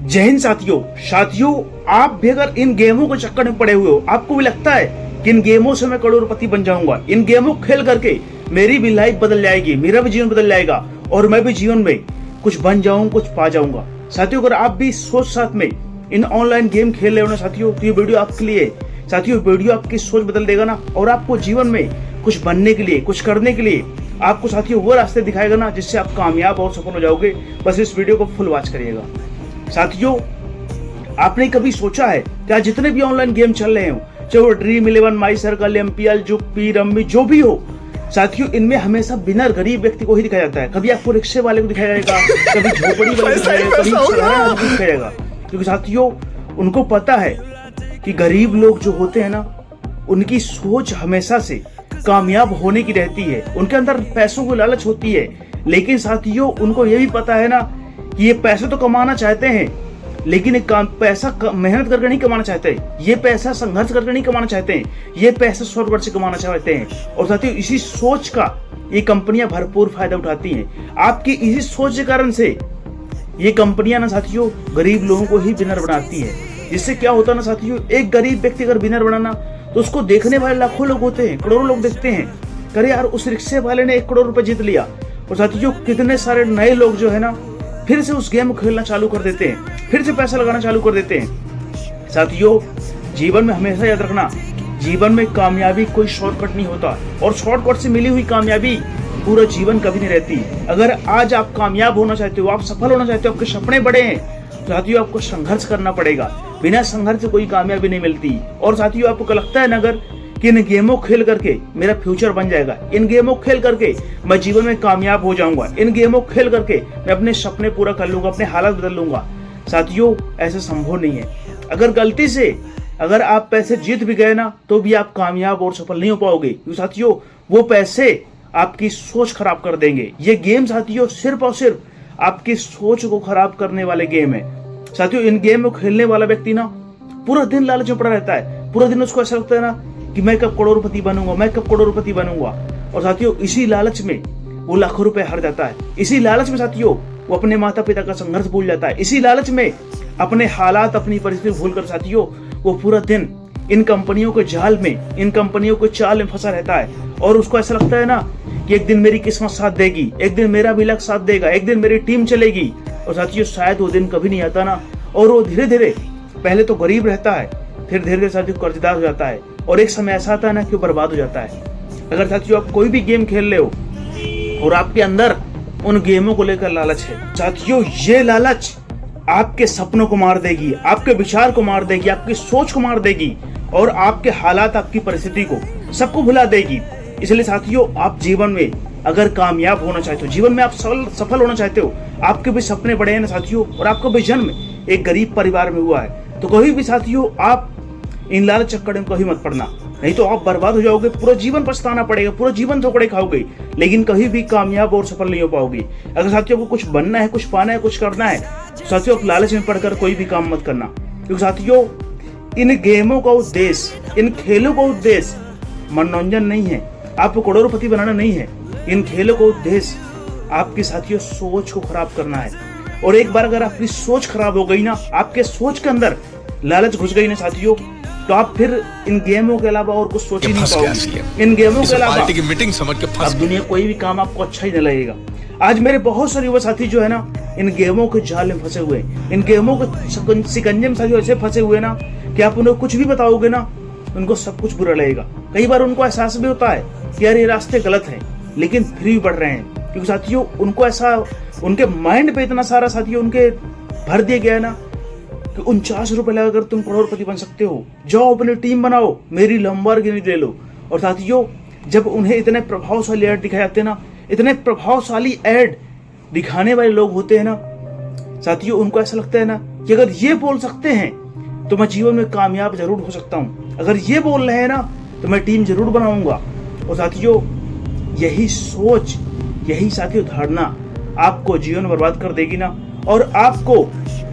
जय हिंद साथियों, आप भी अगर इन गेमों के चक्कर में पड़े हुए हो, आपको भी लगता है कि इन गेमों से मैं करोड़पति बन जाऊंगा, इन गेमों खेल करके मेरी भी लाइफ बदल जाएगी, मेरा भी जीवन बदल जाएगा और मैं भी जीवन में कुछ बन जाऊंगा, कुछ पा जाऊंगा। साथियों, अगर आप भी सोच साथ में इन ऑनलाइन गेम खेल रहे हो ना साथियों, तो ये वीडियो आपके लिए है। साथियों, वीडियो आपकी सोच बदल देगा ना, और आपको जीवन में कुछ बनने के लिए, कुछ करने के लिए आपको साथियों वो रास्ते दिखाएगा ना, जिससे आप कामयाब और सफल हो जाओगे। बस इस वीडियो को फुल वॉच करिएगा। साथियों, आपने कभी सोचा है क्या जितने भी ऑनलाइन गेम चल रहे हो, चाहे वो ड्रीम 11, माई सर्कल, एमपीएल, जुप्पी, रम्मी, जो भी हो साथियों, इनमें हमेशा बिनर गरीब व्यक्ति को ही दिखाया जाता है। कभी आपको रिक्शे वाले को दिखाया जाएगा, कभी झोपड़ी वाले को दिखाया जाएगा, कभी साधारण आदमी को दिखाया जाएगा, क्योंकि साथियों उनको पता है कि गरीब लोग जो होते हैं ना, उनकी सोच हमेशा से कामयाब होने की रहती है, उनके अंदर पैसों की लालच होती है। लेकिन साथियों, उनको ये भी पता है ना कि ये पैसे तो कमाना चाहते हैं, लेकिन पैसा मेहनत करके नहीं कमाना चाहते, ये पैसा संघर्ष करके नहीं कमाना चाहते हैं, ये पैसा शॉर्टकट से कमाना चाहते हैं। और साथियों, इसी सोच का ये कंपनियां भरपूर फायदा उठाती हैं। आपकी इसी सोच के कारण से ये कंपनियां ना साथियों गरीब लोगों को ही विनर बनाती है। जिससे क्या होता है ना साथियों, एक गरीब व्यक्ति अगर विनर बनाना, तो उसको देखने वाले लाखों लोग होते हैं, करोड़ों लोग देखते हैं, करे यार उस रिक्शे वाले ने 1 करोड़ रुपए जीत लिया। और साथियों, कितने सारे नए लोग जो है ना, फिर से उस गेम को खेलना चालू कर देते हैं, फिर से पैसा लगाना चालू कर देते हैं। साथियों, जीवन में हमेशा याद रखना, जीवन में कामयाबी कोई शॉर्टकट नहीं होता, और शॉर्टकट से मिली हुई कामयाबी पूरा जीवन कभी नहीं रहती। अगर आज आप कामयाब होना चाहते हो, आप सफल होना चाहते हो, आपके सपने बड़े हैं, तो साथियों आपको संघर्ष करना पड़ेगा। बिना संघर्ष से कोई कामयाबी नहीं मिलती। और साथियों, आपको लगता है ना अगर कि इन गेमों खेल करके मेरा फ्यूचर बन जाएगा, इन गेमों खेल करके मैं जीवन में कामयाब हो जाऊंगा, इन गेमों खेल करके मैं अपने सपने पूरा कर लूंगा, अपने हालात बदल लूंगा, साथियों ऐसा संभव नहीं है। अगर गलती से अगर आप पैसे जीत भी गए ना, तो भी आप कामयाब और सफल नहीं हो पाओगे, क्योंकि साथियों वो पैसे आपकी सोच खराब कर देंगे। ये गेम साथियों सिर्फ और सिर्फ आपकी सोच को खराब करने वाले गेम है। साथियों, इन गेम को खेलने वाला व्यक्ति ना पूरा दिन लालच में पड़ा रहता है, पूरा दिन उसको ऐसा लगता है ना कि मैं कब करोड़पति बनूंगा, मैं कब करोड़पति बनूंगा। और साथियों, इसी लालच में वो लाखों रुपए हार जाता है। इसी लालच में साथियों वो अपने माता पिता का संघर्ष भूल जाता है। इसी लालच में अपने हालात, अपनी परिस्थिति भूलकर साथियों वो पूरा दिन इन कंपनियों के जाल में, इन कंपनियों के चाल में फंसा रहता है। और उसको ऐसा लगता है ना कि एक दिन मेरी किस्मत साथ देगी, एक दिन मेरा भी लक्ष्य साथ देगा, एक दिन मेरी टीम चलेगी। और साथियों, शायद वो दिन कभी नहीं आता ना, और वो धीरे धीरे पहले तो गरीब रहता है, फिर धीरे धीरे साथियों कर्जदार हो जाता है, और एक समय ऐसा आता है ना कि वो बर्बाद हो जाता है। अगर साथियों आप कोई भी गेम खेल रहे हो और आपके अंदर उन गेमों को लेकर लालच है, साथियों ये लालच आपके सपनों को मार देगी, आपके विचार को मार देगी, आपकी सोच को मार देगी, और आपके हालात, आपकी परिस्थिति को सबको भुला देगी। इसलिए साथियों, आप जीवन में अगर कामयाब होना चाहते हो, जीवन में आप सफल होना चाहते हो, आपके भी सपने बड़े हैं ना साथियों, और आपका भी जन्म एक गरीब परिवार में हुआ है, तो कभी भी साथियों आप इन लालच चक्कर में कभी मत पड़ना, नहीं तो आप बर्बाद हो जाओगे, पूरा जीवन पछताना पड़ेगा, पूरा जीवन धोखे खाओगे, लेकिन कभी भी कामयाब और सफल नहीं हो पाओगे। अगर साथियों को कुछ बनना है, कुछ पाना है, कुछ करना है, तो साथियों आप लालच में पड़कर कोई भी काम मत करना, क्योंकि साथियों इन गेमों का उद्देश्य, इन खेलों का उद्देश्य मनोरंजन नहीं है, आपको करोड़पति बनाना नहीं है। इन खेलों का उद्देश्य आपकी साथियों सोच को खराब करना है। और एक बार अगर आपकी सोच खराब हो गई ना, आपके सोच के अंदर लालच घुस गई ना साथियों, तो आप फिर इन गेमों के अलावा और कुछ सोच ही नहीं पाओगे। इन गेमों के अलावा मीटिंग समझ के अब दुनिया कोई भी काम आपको अच्छा ही नहीं लगेगा। आज मेरे बहुत सारे युवा साथी जो है ना, इन गेमों के जाल में फंसे हुए हैं, इन गेमों के शिकंजे में साथियों ऐसे फंसे हुए ना कि आप उन्हें कुछ भी बताओगे ना, उनको सब कुछ बुरा लगेगा। कई बार उनको एहसास भी होता है कि यार ये रास्ते गलत हैं, लेकिन फिर भी बढ़ रहे हैं, क्योंकि साथियों उनको ऐसा, उनके माइंड पे इतना सारा साथियों उनके भर दिया गया है ना कि 49 रुपए लगाकर तुम करोड़पति बन सकते हो, जाओ अपनी टीम बनाओ, मेरी लंबरगिनी ले लो। और साथियों, जब उन्हें इतने प्रभावशाली ऐड दिखाए जाते हैं ना, इतने प्रभावशाली ऐड दिखाने वाले लोग होते हैं ना साथियों, उनको ऐसा लगता है ना कि अगर ये बोल सकते हैं तो मैं जीवन में कामयाब जरूर हो सकता हूँ, अगर ये बोल रहे हैं ना तो मैं टीम जरूर बनाऊंगा। और साथियों यही सोच, यही साथियों धारणा आपको जीवन बर्बाद कर देगी ना, और आपको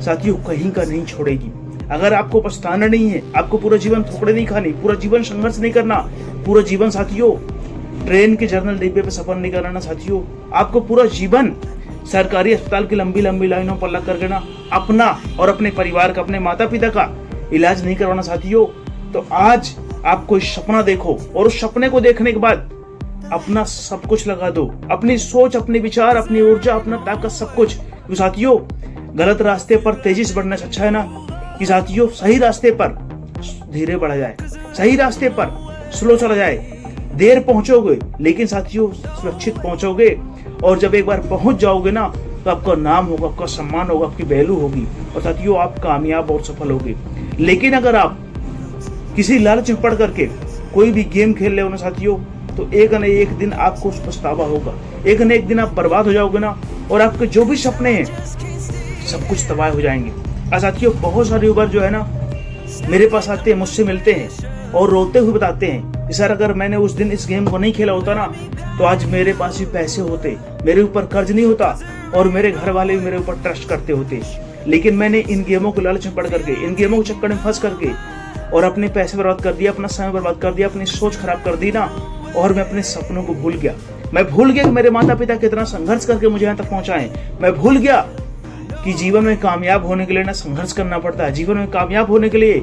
साथियों कहीं का नहीं छोड़ेगी। अगर आपको पछताना नहीं है, आपको पूरा जीवन ठोकरें नहीं खानी, पूरा जीवन संघर्ष नहीं करना, पूरा जीवन साथियों ट्रेन के जर्नल डिब्बे पे सफर नहीं करना ना साथियों, आपको पूरा जीवन सरकारी अस्पताल की लंबी लंबी लाइनों पर लग करके ना अपना और अपने परिवार का, अपने माता पिता का इलाज नहीं करवाना साथियों, तो आज आप कोई सपना देखो और उस सपने को देखने के बाद अपना सब कुछ लगा दो, अपनी सोच, अपने विचार, अपनी ऊर्जा, अपना ताकत, सब कुछ। तो साथियों गलत रास्ते पर तेजी से बढ़ने से अच्छा है ना कि साथियों सही रास्ते पर धीरे बढ़ा जाए, सही रास्ते पर स्लो चला जाए। देर पहुंचोगे लेकिन साथियों सुरक्षित पहुंचोगे, और जब एक बार पहुंच जाओगे ना तो आपका नाम होगा, आपका सम्मान होगा, आपकी वैल्यू होगी और साथियों आप कामयाब और सफल होगे। लेकिन अगर आप किसी लालच में पड़ करके कोई भी गेम खेल रहे हो ना साथियों, तो एक न एक दिन आपको पछतावा होगा, एक न एक दिन आप बर्बाद हो जाओगे ना, और आपके जो भी सपने हैं सब कुछ तबाह हो जाएंगे। और साथियों बहुत सारे युवा जो है ना मेरे पास आते हैं, मुझसे मिलते हैं और रोते हुए बताते हैं, सर अगर मैंने उस दिन इस गेम को नहीं खेला होता ना तो आज मेरे पास भी पैसे होते, मेरे ऊपर कर्ज नहीं होता और मेरे घर वाले भी मेरे ऊपर ट्रस्ट करते होते। लेकिन मैंने इन गेमों को लालच में पड़ करके, इन गेमों के चक्कर में फंस करके और अपने पैसे बर्बाद कर दिया, अपना समय बर्बाद कर दिया, अपनी सोच खराब कर दी ना, और मैं अपने सपनों को भूल गया। मैं भूल गया कि मेरे माता पिता कितना संघर्ष करके मुझे यहाँ तक पहुंचाए। मैं भूल गया कि जीवन में कामयाब होने के लिए ना संघर्ष करना पड़ता है, जीवन में कामयाब होने के लिए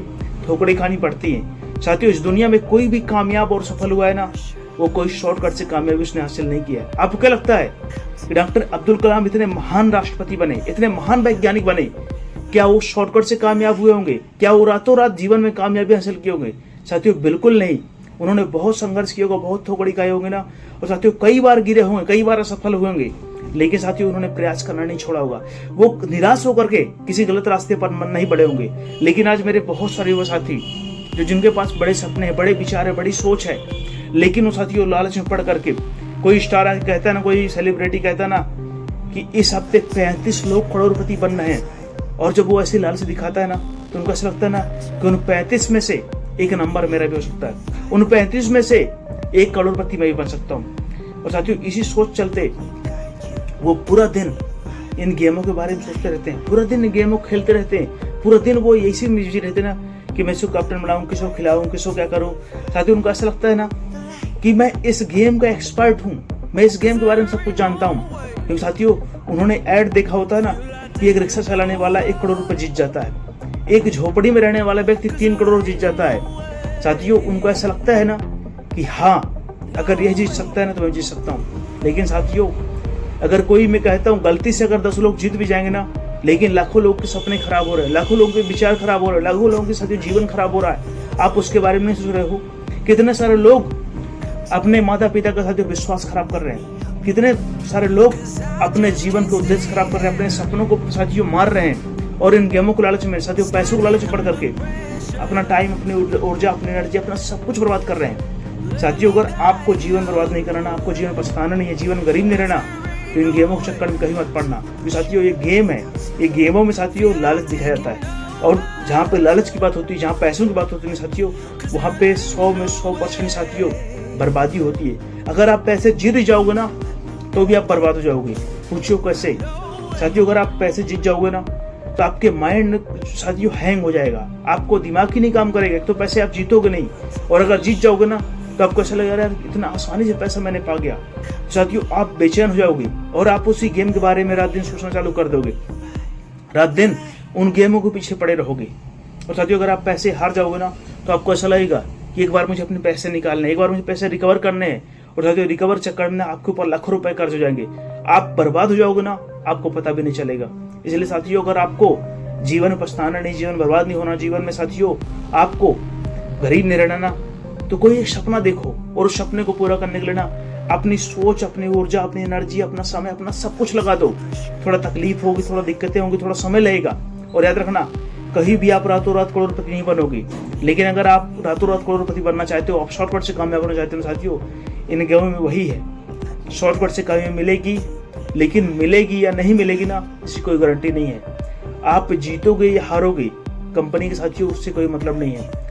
ठोकरें खानी पड़ती हैं। साथियों इस दुनिया में कोई भी कामयाब और सफल हुआ है ना, वो कोई शॉर्टकट से कामयाबी उसने हासिल नहीं किया है। आपको क्या लगता है कि डॉक्टर अब्दुल कलाम इतने महान राष्ट्रपति बने, इतने महान वैज्ञानिक बने, क्या वो शॉर्टकट से कामयाब हुए होंगे? क्या वो रातों रात जीवन में कामयाबी हासिल किए होंगे? साथियों बिल्कुल नहीं। उन्होंने बहुत संघर्ष किया होगा, बहुत ठोकरें खाई होंगे ना, और साथियों कई बार गिरे होंगे, कई बार असफल हुए होंगे, लेकिन साथियों उन्होंने प्रयास करना नहीं छोड़ा होगा। वो निराश होकर के किसी गलत रास्ते पर मन नहीं बढ़े होंगे। लेकिन आज मेरे बहुत सारे युवा साथी जो जिनके पास बड़े सपने हैं, बड़े विचार है, बड़ी सोच है, लेकिन वो साथियों लालच में पड़ करके, कोई स्टार कहता है ना, कोई सेलिब्रिटी कहता है ना कि इस हफ्ते 35 लोग करोड़पति बन रहे हैं, और जब वो ऐसी लालच दिखाता है ना तो उनको ऐसा लगता है ना कि उन 35 में से एक नंबर मेरा भी हो सकता है, उन 35 में से 1 करोड़पति मैं भी बन सकता हूँ। और साथियों इसी सोच चलते वो पूरा दिन इन गेमों के बारे में सोचते रहते हैं, पूरा दिन इन गेमों खेलते रहते हैं, पूरा दिन वो ऐसी बिजी रहते हैं ना कि मैं इसको कैप्टन बनाऊं, किसको खिलाऊं, किसको क्या करूं। साथियों उनको ऐसा लगता है ना कि मैं इस गेम का एक्सपर्ट हूं, मैं इस गेम के बारे में सब कुछ जानता हूं। क्योंकि साथियों उन्होंने ऐड देखा होता है ना कि एक रिक्शा चलाने वाला 1 करोड़ रुपए जीत जाता है, एक झोपड़ी में रहने वाला व्यक्ति 3 करोड़ जीत जाता है। साथियों उनको ऐसा लगता है ना कि हाँ अगर यह जीत सकता है ना तो मैं जीत सकता हूँ। लेकिन साथियों अगर कोई, मैं कहता हूँ गलती से अगर 10 लोग जीत भी जाएंगे ना, लेकिन लाखों लोग के सपने खराब हो रहे हैं, लाखों लोगों के विचार खराब हो रहे हैं, लाखों लोगों के साथियों जीवन खराब हो रहा है, आप उसके बारे में नहीं सोच रहे हो। कितने सारे लोग अपने माता पिता का साथियों विश्वास खराब कर रहे हैं, कितने सारे लोग अपने जीवन के उद्देश्य खराब कर रहे हैं, अपने सपनों को साथियों मार रहे हैं, और इन गेमों को लालच में साथियों, पैसों को लालच में पड़ करके अपना टाइम, अपनी ऊर्जा, अपनी एनर्जी, अपना सब कुछ बर्बाद कर रहे हैं। साथियों अगर आपको जीवन बर्बाद नहीं करना, आपको जीवन पछताना नहीं है, जीवन गरीब नहीं रहना, तो इन गेमों के चक्कर में कहीं मत पड़ना। क्योंकि साथियों ये गेम है, ये गेमों में साथियों लालच दिखाया जाता है, और जहाँ पे लालच की बात होती है, जहाँ पैसों की बात होती है साथियों, वहाँ पे 100 में 100% साथियों बर्बादी होती है। अगर आप पैसे जीत जाओगे ना तो भी आप बर्बाद हो जाओगे। पूछिए कैसे? साथियों अगर आप पैसे जीत जाओगे ना तो आपके माइंड साथियों हैंग हो जाएगा, आपको दिमाग ही नहीं काम करेगा। एक तो पैसे आप जीतोगे नहीं, और अगर जीत जाओगे ना तो आपको ऐसा लगेगा यार इतना आसानी से पैसा मैंने पा गया। साथियों आप बेचैन हो जाओगे और आप उसी गेम के बारे में रात दिन सोचना चालू कर दोगे, रात दिन उन गेमों के पीछे पड़े रहोगे। और साथियों अगर आप पैसे हार जाओगे ना तो आपको ऐसा लगेगा कि एक बार मुझे अपने पैसे निकालने, एक बार मुझे पैसे रिकवर करने हैं, और साथियों रिकवर चक्कर में आपके ऊपर लाखों रुपए कर्ज हो जाएंगे, आप बर्बाद हो जाओगे ना, आपको पता भी नहीं चलेगा। इसलिए साथियों अगर आपको जीवन में पछताना नहीं, जीवन बर्बाद नहीं होना, जीवन में साथियों आपको गरीब नहीं रहना ना, तो कोई एक सपना देखो और उस सपने को पूरा करने के लिए ना अपनी सोच, अपनी ऊर्जा, अपनी एनर्जी, अपना समय, अपना सब कुछ लगा दो। थोड़ा तकलीफ होगी, थोड़ा दिक्कतें होंगी, थोड़ा समय लगेगा, और याद रखना कहीं भी आप रातों रात करोड़पति नहीं बनोगे। लेकिन अगर आप रातों रात करोड़पति बनना चाहते हो, आप शॉर्टकट से कामयाब होना चाहते हो साथियों, इन गेमों में वही है, शॉर्टकट से कामयाबी मिलेगी, लेकिन मिलेगी या नहीं मिलेगी ना, इसकी कोई गारंटी नहीं है। आप जीतोगे या हारोगे, कंपनी के साथियों उससे कोई मतलब नहीं है।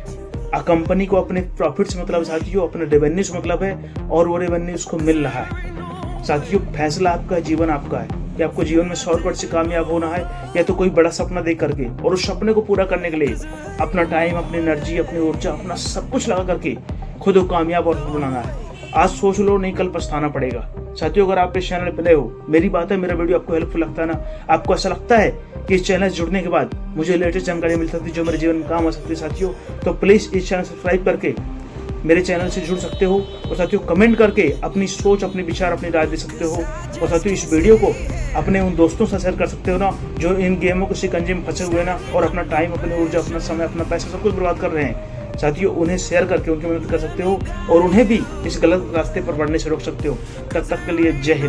कंपनी को अपने प्रॉफिट से मतलब साथियों, अपने रेवेन्यू से मतलब है, और वो रेवेन्यू उसको मिल रहा है। साथियों फैसला आपका है, जीवन आपका है कि आपको जीवन में शॉर्टकट से कामयाब होना है, या तो कोई बड़ा सपना देख करके और उस सपने को पूरा करने के लिए अपना टाइम, अपनी एनर्जी, अपनी ऊर्जा, अपना सब कुछ लगा करके खुद को कामयाब और बनाना है। आज सोच लो, नहीं कल पछताना पड़ेगा। साथियों, अगर आप इस चैनल पर नए हो, मेरी बात है, मेरा वीडियो आपको हेल्पफुल लगता है ना, आपको ऐसा लगता है कि इस चैनल से जुड़ने के बाद मुझे लेटेस्ट जानकारी मिल सकती है जो मेरे जीवन में काम आ सकती है साथियों, तो प्लीज इस चैनल सब्सक्राइब करके मेरे चैनल से जुड़ सकते हो। और साथियों, कमेंट करके अपनी सोच, अपने विचार, अपनी राय दे सकते हो। और साथियों, इस वीडियो को अपने उन दोस्तों से शेयर कर सकते हो ना जो इन गेमों के शिकंजे में फंसे हुए ना, और अपना टाइम, अपनी ऊर्जा, अपना समय, अपना पैसा सब कुछ बर्बाद कर रहे हैं। साथियों, उन्हें शेयर करके उनकी मदद कर सकते हो और उन्हें भी इस गलत रास्ते पर बढ़ने से रोक सकते हो। तब तक के लिए जय हिंद।